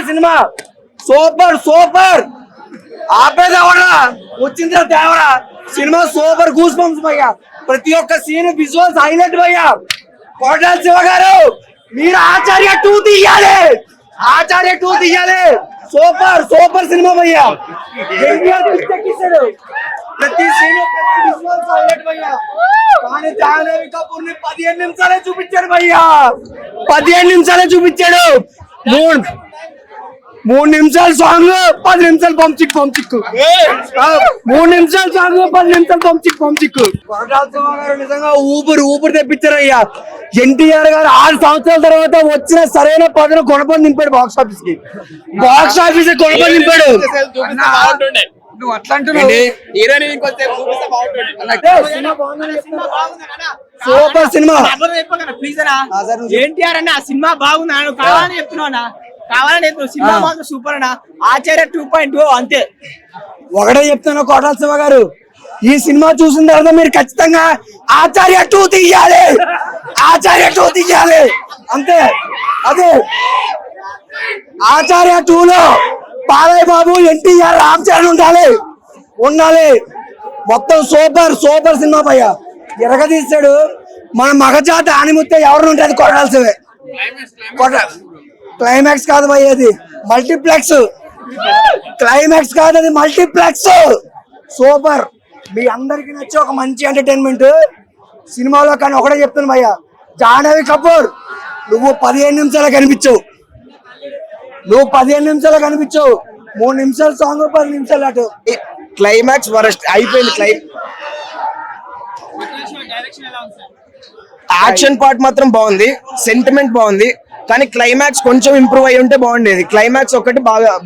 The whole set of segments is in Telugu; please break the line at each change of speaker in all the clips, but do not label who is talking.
సినిమా సూపర్ సూపర్ ఆపేదేవరా వచ్చింది తేవరా సినిమా సూపర్ గూస్ బంప్స్ భయ్యా ప్రతి ఒక్క సీన్ విజువల్స్ హైలైట్ భయ్యా కొరటాల శివ గారు మీరు ఆచార్య 2 తీయాలి ఆచార్య 2 తీయాలి సూపర్ సూపర్ సినిమా భయ్యా ప్రతి సీన్ విజువల్స్ హైలైట్ భయ్యా కానీ జాహ్నవి కపూర్ ని 15 నిమిషాలే చూపించాడు భయ్యా 15 నిమిషాలే చూపించాడు 3 నిమిషాల సాంగ్ 10 నిమిషాలు పంచిక్ 3 నిమిషాల సాంగ్ 10 నిమిషాలు పంచిక్ నిజంగా ఊపిరి తెప్పించారయ్యా ఎన్టీఆర్ గారు 6 సంవత్సరాల తర్వాత వచ్చిన సరైన పదను కొనపని నింపాడు బాక్స్ ఆఫీస్ కొనపని నింపాడు నువ్వు అట్లా అంటున్నావు సూపర్ సినిమా
ఎన్టీఆర్ అన్న ఆ సినిమా బాగుందా కావాలని చెప్తున్నా కావాలని సినిమా మాత్రం సూపర్ అన్న ఆచార్య 2.0 అంతే
ఒకటే చెప్తాను కొరటాల శివ గారు ఈ సినిమా చూసిన తర్వాత మీరు ఖచ్చితంగా ఆచార్య 2 తీయాలి ఆచార్య 2 తీయాలి అంతే అదే ఆచార్య 2 లో బాలయ్య బాబు ఎన్టీఆర్ రామ్ చరణ్ ఉండాలి మొత్తం సూపర్ సినిమా భయ్యా ఎరగదీశాడు మన మగజాతి ఆనిముత్తే ఎవరు ఉంటే అది కొరటాల శివే క్లైమాక్స్ కాదు భయ్య అది మల్టీప్లెక్స్ క్లైమాక్స్ కాదు అది మల్టీప్లెక్స్ సూపర్ మీ అందరికి నచ్చే ఒక మంచి ఎంటర్టైన్మెంట్ సినిమాలో కానీ ఒకటే చెప్తాను భయ్య జాహ్నవి కపూర్ నువ్వు 15 నిమిషాలు కనిపించవు 3 నిమిషాల సాంగ్ 10 నిమిషాలు అటు
క్లైమాక్స్ వరస్ట్ అయిపోయింది యాక్షన్ పార్ట్ మాత్రం బాగుంది సెంటిమెంట్ బాగుంది కానీ క్లైమాక్స్ కొంచెం ఇంప్రూవ్ అయ్యి ఉంటే బాగుండేది క్లైమాక్స్ ఒకటి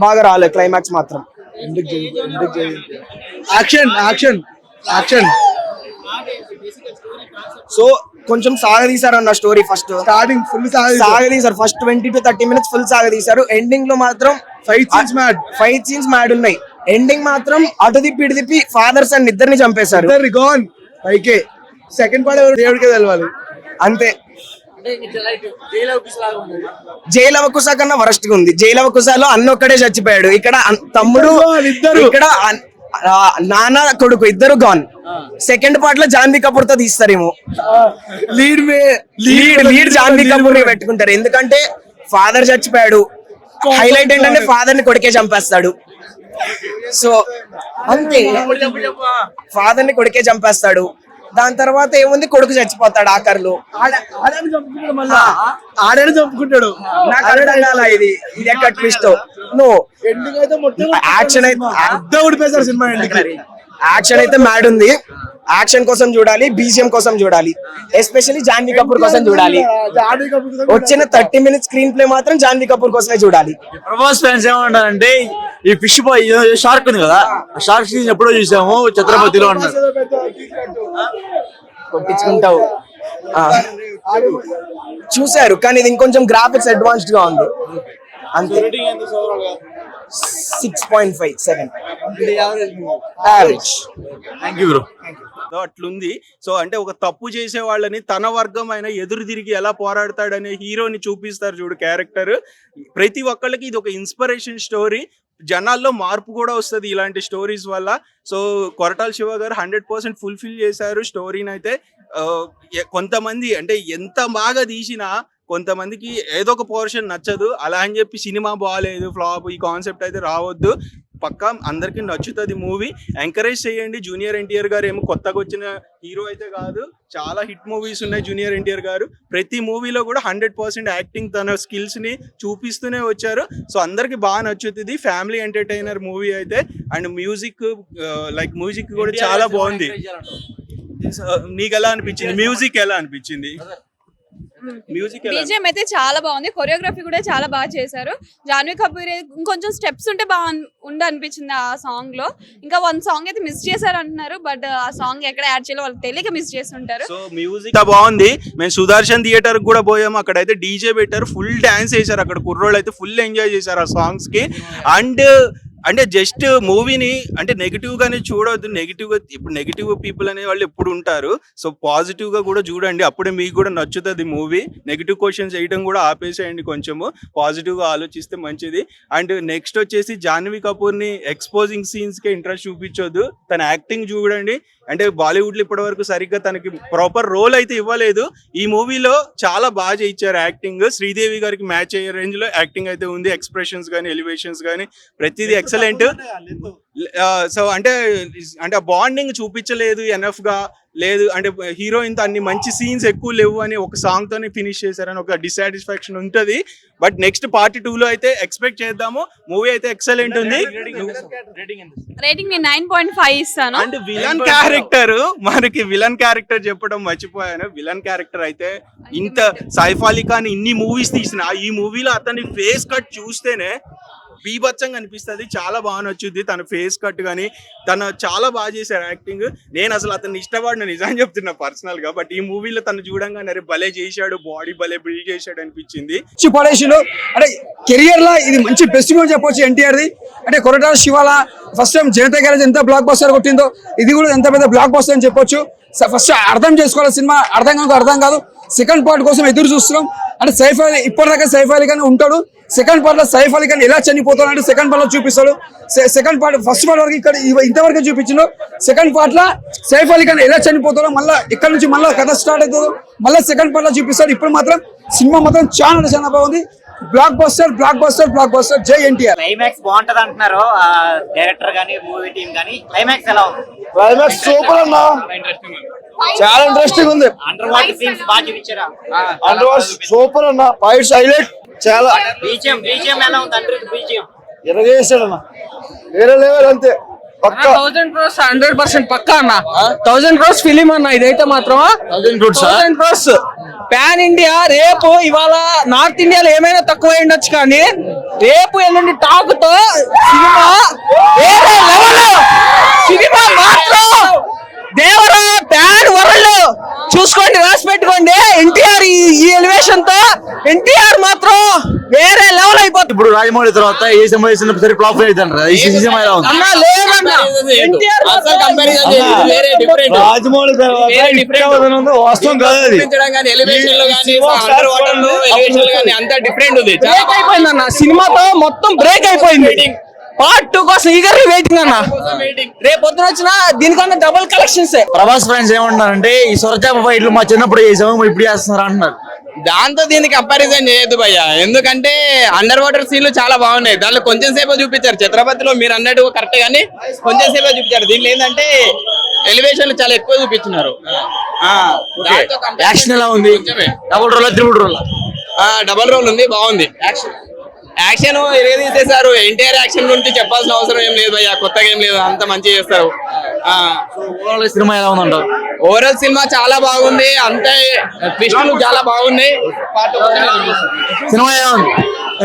బాగా రాలేదు క్లైమాక్స్ మాత్రం యాక్షన్ సో కొంచెం సాగదీశారు అన్న స్టోరీ ఫస్ట్
స్టార్టింగ్ ఫుల్
సాగదీశారు ఫస్ట్ 20 to 30 minutes ఫుల్ సాగదీశారు ఎండింగ్ లో మాత్రం ఫైట్ సీన్స్ మ్యాడ్ ఉన్నాయి ఎండింగ్ మాత్రం అటు తిప్పి ఫాదర్స్ అండ్ ఇద్దరిని చంపేశారు
సెకండ్ పార్ట్ దేవుడికే తెలవాలి
అంతే జైలవ కుశ కన్నా వరస్ట్ గా ఉంది జైలవ కుశలో అన్న ఒక్కడే చచ్చిపోయాడు ఇక్కడ తమ్ముడు ఇక్కడ నాన్న కొడుకు ఇద్దరు గాన్ సెకండ్ పార్ట్ లో జాన్వీ కపూర్ తో తీస్తారేమో లీడ్ జాన్వీ కపూర్ ని పెట్టుకుంటారు ఎందుకంటే ఫాదర్ చచ్చిపోయాడు హైలైట్ ఏంటంటే ఫాదర్ ని కొడుకే చంపేస్తాడు సో అంతే ఫాదర్ ని కొడుకే చంపేస్తాడు దాని తర్వాత ఏముంది కొడుకు చచ్చిపోతాడు ఆఖరిలో
ఆడని చంపుకుంటాడు
నాకు అర్థం కాల ఇది ఎక్కడ ట్విస్ట్ యాక్షన్ అయితే
ఊడిపోయారు సినిమా
యాక్షన్ అయితే మ్యాడ్ ఉంది యాక్షన్ కోసం చూడాలి బీజిఎం కోసం చూడాలి ఎస్పెషల్లీ జాన్వీ కపూర్ కోసం చూడాలి వచ్చిన 30 minutes స్క్రీన్ ప్లే మాత్రం జాన్వీ కపూర్ కోసమే చూడాలి
ప్రభాస్ ఫ్యాన్స్ ఏమంటారంటే ఈ ఫిష్ బాయ్ షార్క్ ఉంది కదా షార్క్ సీన్ ఎప్పుడో చూసాము ఛత్రపతిలో అన్నారు
కొట్టించుకుంటావు చూసారు కానీ ఇది ఇంకొంచెం గ్రాఫిక్స్ అడ్వాన్స్డ్ గా ఉంది అంతే 6.57 యావరేజ్
థ్యాంక్ యూ బ్రో
అట్లుంది. సో అంటే ఒక తప్పు చేసే వాళ్ళని తన వర్గం అయిన ఎదురు తిరిగి ఎలా పోరాడతాడనే హీరోని చూపిస్తారు చూడు క్యారెక్టర్. ప్రతి ఒక్కళ్ళకి ఇది ఒక ఇన్స్పిరేషన్ స్టోరీ. జనాల్లో మార్పు కూడా వస్తుంది ఇలాంటి స్టోరీస్ వల్ల. సో కొరటాల శివ గారు 100% ఫుల్ఫిల్ చేశారు స్టోరీని అయితే. కొంతమంది అంటే ఎంత బాగా తీసినా కొంతమందికి ఏదో ఒక పోర్షన్ నచ్చదు. అలా అని చెప్పి సినిమా బాగాలేదు ఫ్లాప్ ఈ కాన్సెప్ట్ అయితే రావద్దు. పక్కా అందరికీ నచ్చుతుంది మూవీ. ఎంకరేజ్ చేయండి. జూనియర్ ఎన్టీఆర్ గారు ఏమో కొత్తగా వచ్చిన హీరో అయితే కాదు, చాలా హిట్ మూవీస్ ఉన్నాయి జూనియర్ ఎన్టీఆర్ గారు. ప్రతి మూవీలో కూడా 100% యాక్టింగ్ తన స్కిల్స్ని చూపిస్తూనే వచ్చారు. సో అందరికి బాగా నచ్చుతుంది. ఫ్యామిలీ ఎంటర్టైనర్ మూవీ అయితే. అండ్ మ్యూజిక్ మ్యూజిక్ కూడా చాలా బాగుంది. నీకు ఎలా అనిపించింది? మ్యూజిక్ ఎలా అనిపించింది?
బీజిఎం అయితే చాలా బాగుంది. కొరియోగ్రఫీ కూడా చాలా బాగా చేశారు. జాన్వీ కపూర్ ఇంకొంచెం స్టెప్స్ ఉంటే బాగా అనిపించింది ఆ సాంగ్ లో. ఇంకా 1 సాంగ్ అయితే మిస్ చేశారు అంటున్నారు. బట్ ఆ సాంగ్ ఎక్కడ యాడ్ చేయాలో వాళ్ళకి తెలియక మిస్ చేస్తుంటారు.
సో మ్యూజిక్ బాగుంది. మేము సుదర్శన్ థియేటర్ కూడా పోయాము. అక్కడైతే డీజే పెట్టారు, ఫుల్ డాన్స్ చేశారు. అక్కడ కుర్రోళ్ళు అయితే ఫుల్ ఎంజాయ్ చేశారు ఆ సాంగ్స్ కి. అండ్ అంటే జస్ట్ మూవీని అంటే నెగిటివ్ గానే చూడవద్దు. నెగిటివ్ గా ఇప్పుడు నెగిటివ్ పీపుల్ అనే వాళ్ళు ఎప్పుడు ఉంటారు. సో పాజిటివ్ గా కూడా చూడండి, అప్పుడే మీకు కూడా నచ్చుతుంది మూవీ. నెగిటివ్ క్వశ్చన్స్ వేయడం కూడా ఆపేసేయండి, కొంచెము పాజిటివ్ గా ఆలోచిస్తే మంచిది. అండ్ నెక్స్ట్ వచ్చేసి జాహ్నవి కపూర్ ని ఎక్స్పోజింగ్ సీన్స్ కి ఇంట్రెస్ట్ చూపించొద్దు. తన యాక్టింగ్ చూడండి. అంటే బాలీవుడ్ లో ఇప్పటి వరకు సరిగ్గా తనకి ప్రాపర్ రోల్ అయితే ఇవ్వలేదు. ఈ మూవీలో చాలా బాగా ఇచ్చారు యాక్టింగ్. శ్రీదేవి గారికి మ్యాచ్ అయ్యే రేంజ్ లో యాక్టింగ్ అయితే ఉంది. ఎక్స్ప్రెషన్స్ కానీ, ఎలివేషన్స్ కానీ ప్రతిదీ ఎక్సలెంట్. సో అంటే ఆ బాండింగ్ చూపించలేదు ఎనఫ్ గా, లేదు అంటే హీరోయిన్ తో అన్ని మంచి సీన్స్ ఎక్కువ లేవు అని ఒక సాంగ్ తోనే ఫినిష్ చేశారని ఒక డిసాటిస్ఫాక్షన్ ఉంటది. బట్ నెక్స్ట్ పార్ట్ 2 లో అయితే ఎక్స్పెక్ట్ చేద్దాము. మూవీ అయితే ఎక్సలెంట్ ఉంది.
రేటింగ్ నేను 9.5 ఇస్తాను.
అండ్ విలన్ క్యారెక్టర్, మనకి విలన్ క్యారెక్టర్ చెప్పడం మర్చిపోయాను. విలన్ క్యారెక్టర్ అయితే ఇంత సైఫ్ అలీ ఖాన్ ఇన్ని మూవీస్ తీసిన ఈ మూవీలో అతని ఫేస్ కట్ చూస్తేనే బీభత్సంగా అనిపిస్తుంది. చాలా బాగా నచ్చుద్ది తన ఫేస్ కట్ కానీ, తను చాలా బాగా చేశారు యాక్టింగ్. నేను అసలు అతన్ని ఇష్టపడిన, నిజం చెప్తున్నా పర్సనల్ గా. బట్ ఈ మూవీలో తను చూడంగానే భలే చేశాడు, బాడీ భలే బిల్డ్ చేశాడు అనిపించింది.
పడేసిలో అంటే కెరియర్ లా ఇది మంచి బెస్ట్ మూవీ చెప్పొచ్చు ఎన్టీఆర్ది. అంటే కొరటాల శివాల ఫస్ట్ టైం జనతా గ్యారేజ్ ఎంత బ్లాక్ బస్టర్ కొట్టిందో, ఇది కూడా ఎంత పెద్ద బ్లాక్ బస్టర్ అని చెప్పొచ్చు. ఫస్ట్ అర్థం చేసుకోవాలి సినిమా, అర్థం కాదు. సెకండ్ పార్ట్ కోసం ఎదురు చూస్తున్నాం. అంటే సైఫ్ అలీ ఇప్పటిదాకా సైఫ్ అలీ ఖాన్ ఉంటాడు. సెకండ్ పార్ట్ లో సైఫ్ అలీ ఖాన్ ఎలా చనిపోతాడు అంటే సెకండ్ పార్ట్ లో చూపిస్తాడు. సెకండ్ పార్ట్ ఫస్ట్ పార్ట్ వరకు ఇక్కడ ఇంతవరకు చూపించిండు. సెకండ్ పార్ట్ లో సైఫ్ అలీ ఖాన్ ఎలా చనిపోతాడో, మళ్ళీ ఇక్కడ నుంచి మళ్ళీ కథ స్టార్ట్ అవుతుందో మళ్ళీ సెకండ్ పార్ట్ లో చూపిస్తాడు. ఇప్పుడు మాత్రం సినిమా మాత్రం చాలా బాగుంది. Block buster. జై ఎన్టీఆర్.
క్లైమాక్స్ బాగుంటది అంటున్నారు డైరెక్టర్ గానీ, మూవీ టీమ్ గానీ. క్లైమాక్స్ ఎలా ఉంది?
క్లైమాక్స్ సూపర్ అన్నా, చాలా ఇంట్రెస్టింగ్ ఉంది.
అండర్ వాటర్ సీన్స్ బాగా చూపించారా?
అండర్ వాటర్ సూపర్ అన్న, ఫైట్స్ హైలైట్ చాలా.
బీజిఎం ఎలా ఉంది? అండర్ బీజిఎం
ఎరగేసాడన్న, వేరే లెవెల్ అంతే.
1000 crores 100% పక్కా అన్న. 1000 crores ఫిలిం అన్న ఇదైతే మాత్రం. 1000 crores పాన్ ఇండియా. రేపు ఇవాళ నార్త్ ఇండియాలో ఏమైనా తక్కువ ఉండొచ్చు, కానీ రేపు ఎల్లుండి టాక్ తో సినిమా వేరే లెవెల్. సినిమా మాత్రం దేవరా పాన్ వరల్డ్. చూసుకోండి, రాసి పెట్టుకోండి. ఎన్టీఆర్ ఈ ఎలివేషన్ తో ఎన్టీఆర్ మాత్రం వేరే లెవెల్ అయిపోతుంది.
ఇప్పుడు రాజమౌళి తర్వాత ఏ సినిమా చేసిన సరే ఫ్లాప్ అవుతారు. ఈ సినిమా ఎలా ఉంది?
అన్నా లేదన్నా, ఎన్టీఆర్
రాజమౌళి వాస్తవం కాదు అది.
బ్రేక్ అయిపోయింది అన్న, సినిమాతో మొత్తం బ్రేక్ అయిపోయింది. పార్ట్ 2 కోసం ఈగర్లీ వెయిటింగ్ అన్న. రేపు పొద్దున వచ్చిన దీనికన్నా డబుల్ కలెక్షన్స్.
ప్రభాస్ ఫ్రెండ్స్ ఏమంటున్నారంటే ఈ సొరచాప ఫైట్లు మా చిన్నప్పుడు చేసాము ఇప్పుడు చేస్తున్నారు అంటున్నారు.
దాంతో దీనికి కంపారిజన్ చేయొద్దు భయ్య, ఎందుకంటే అండర్ వాటర్ సీన్లు చాలా బాగున్నాయి. దాంట్లో కొంచెం సేపు చూపించారు. ఛత్రపతిలో మీరు అన్నట్టు కరెక్ట్ గానీ కొంచెం సేపు చూపించారు. దీంట్లో ఏంటంటే ఎలివేషన్ చాలా ఎక్కువ చూపించినారు.
యాక్షన్ ఎలా ఉంది? Double role, triple role?
Double role ఉంది, బాగుంది. యాక్షన్ ఎరగ తీసేశారు. ఎన్టీఆర్ యాక్షన్ గురించి చెప్పాల్సిన అవసరం ఏం లేదు భయ్య, కొత్తగా ఏం లేదు, అంత మంచిగా చేస్తారు.
ఓవరాల్ సినిమా ఎలా ఉందంటావు?
ఓవరాల్ సినిమా చాలా బాగుంది, అంతే ట్విస్టులు చాలా బాగున్నాయి.
సినిమా ఎలా ఉంది?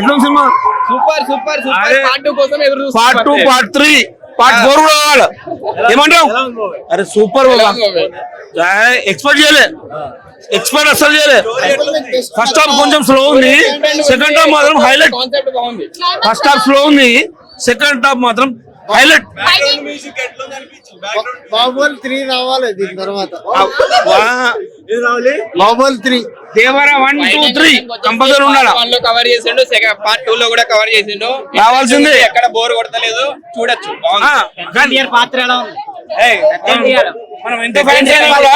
ఎట్లా cinema?
Super super super. Part 2 కోసం ఎదురు
పార్ట్ 2, పార్ట్ 3, పార్ట్ 4 కూడా కావాలి. ఏమంటావు? అరే సూపర్, ఎక్స్పెక్ట్ చేయలే, ఎక్స్పెక్ట్ అసలు చేయలే. ఫస్ట్ హాఫ్ కొంచెం స్లో ఉంది, సెకండ్ హాఫ్ మాత్రం హైలైట్.
కాన్సెప్ట్ బాగుంది.
ఫస్ట్ హాఫ్ స్లో ఉంది, సెకండ్ హాఫ్ మాత్రం హైలైట్.
బాహుబలి 3 రావాలి దీని తర్వాత.
బాహుబలి 3 దేవరా 1, 2, 3 కంపల్సరీ ఉండాలి.
1 లో కవర్ చేసిండు, సెకండ్ పార్ట్ 2 లో కూడా కవర్ చేసిండు.
రావాల్సిందే,
ఎక్కడ బోర్ కొడతలేదు, చూడొచ్చు.
ఎన్టీఆర్ పాత్ర ఎలా ఉంది?
మనం ఎంత ఫ్యాన్స్ అయినా కూడా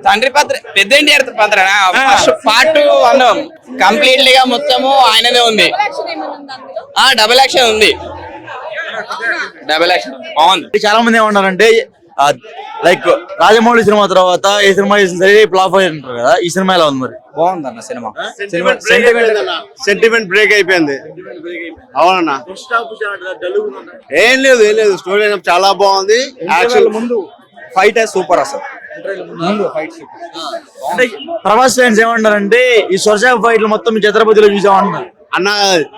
తండ్రి పాత్ర పెద్ద ఎన్టీఆర్ పాత్ర. పార్ట్ 1 కంప్లీట్లీ గా మొత్తము ఆయనదే ఉంది. డబుల్ యాక్షన్ ఉంది, డబుల్ యాక్షన్ బాగుంది.
చాలా మంది ఏమంటారంటే లైక్ రాజమౌళి సినిమా తర్వాత ఏ సినిమా చేసిన సరే ఫ్లాప్ అయి ఉంటారు కదా, ఈ సినిమా ఎలా ఉంది మరి?
బాగుందన్న సినిమా. సెంటిమెంట్ బ్రేక్ అయిపోయింది. అవునన్నా, ఏం లేదు స్టోరీ చాలా బాగుంది. యాక్షన్ ముందు ఫైట్ సూపర్ అసలు.
ప్రభాస్ ఫ్యాన్స్ ఏమంటారంటే ఈ సొరచాప ఫైట్లు మొత్తం మీ ఛత్రపతిలో చూసామంటున్నారు
అన్న.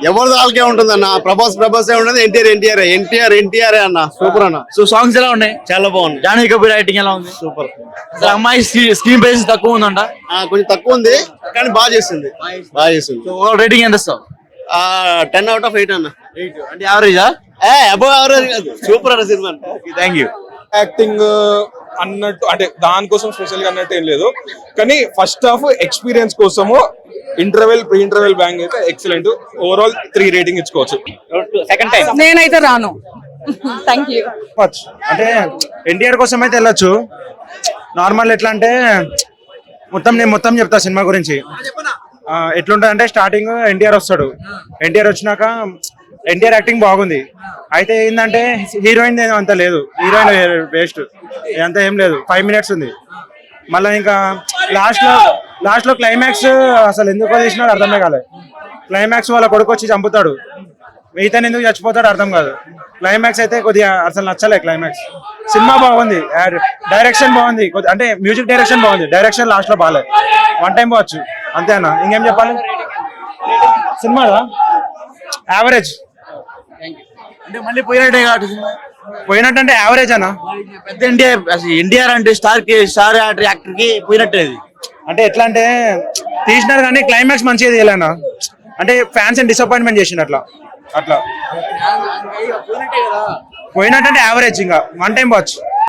ఎవరి దానికే ఉంటుంది అన్న, ప్రభాస్ ఉంటుంది, ఎన్టీఆర్ అన్న. సూపర్ అన్న.
సో సాంగ్స్ ఎలా ఉన్నాయి?
చాలా బాగుంది.
జాహ్నవి కపూర్ యాక్టింగ్ ఎలా ఉంది?
సూపర్.
అసలు అమ్మాయి స్క్రీన్ ప్రైస్ తక్కువ ఉందంట.
కొంచెం తక్కువ ఉంది కానీ బాగా చేసింది.
సో ఓవరాల్ రేటింగ్ ఎంత ఇస్తావు?
10 out of 8 అన్న.
8 అంటే యావరేజా?
అబౌవ్ యావరేజ్ కాదు, సూపర్ అన్న సినిమా. Thank you.
యాక్టింగ్ అన్నట్టు అంటే దానికోసం స్పెషల్ గా అన్నట్టు ఏం లేదు, కానీ ఫస్ట్ హాఫ్ ఎక్స్పీరియన్స్ కోసము ప్రీ ఇంటర్వెల్ బ్యాంగ్ అయితే ఎక్సలెంట్. ఓవరాల్ 3 రేటింగ్ ఇచ్చుకోవచ్చు.
సెకండ్ టైం
నేనైతే రాను. Thank you.
అంటే ఎన్టీఆర్ కోసం అయితే వెళ్ళొచ్చు. నార్మల్ ఎట్లా అంటే నేను మొత్తం చెప్తా సినిమా గురించి. ఎట్లుంటది అంటే స్టార్టింగ్ ఎన్టీఆర్ వస్తాడు. ఎన్టీఆర్ వచ్చినాక ఎన్టీఆర్ యాక్టింగ్ బాగుంది. అయితే ఏంటంటే హీరోయిన్ అంత లేదు, హీరోయిన్ వేస్ట్, అంత ఏం లేదు. 5 minutes ఉంది. మళ్ళీ ఇంకా లాస్ట్ లో క్లైమాక్స్ అసలు ఎందుకో తీసినాడు అర్థమే కాలేదు. క్లైమాక్స్ వాళ్ళ కొడుకు వచ్చి చంపుతాడు, మిగతా ఎందుకు చచ్చిపోతాడు అర్థం కాదు. క్లైమాక్స్ అయితే కొద్దిగా అసలు నచ్చలే. క్లైమాక్స్ సినిమా బాగుంది, డైరెక్షన్ బాగుంది, అంటే మ్యూజిక్ డైరెక్షన్ బాగుంది, డైరెక్షన్ లాస్ట్ లో బాగాలేదు. 1 time పోవచ్చు అంతే అన్న, ఇంకేం చెప్పాలి. సినిమా యావరేజ్
అంటే మళ్ళీ పోయినట్టే కాబట్టి
పోయినట్టంటే యావరేజ్ అన్న.
పెద్ద ఎన్టీఆర్ అంటే స్టార్ యాక్టర్ కి పోయినట్టే.
అంటే ఎట్లా అంటే తీసినారు కానీ క్లైమాక్స్ మంచిగా తీయాలన్న. అంటే ఫ్యాన్స్ డిసప్పాయింట్మెంట్ చేసిండు అట్లా పోయినట్టంటే యావరేజ్. ఇంకా 1 time పోవచ్చు.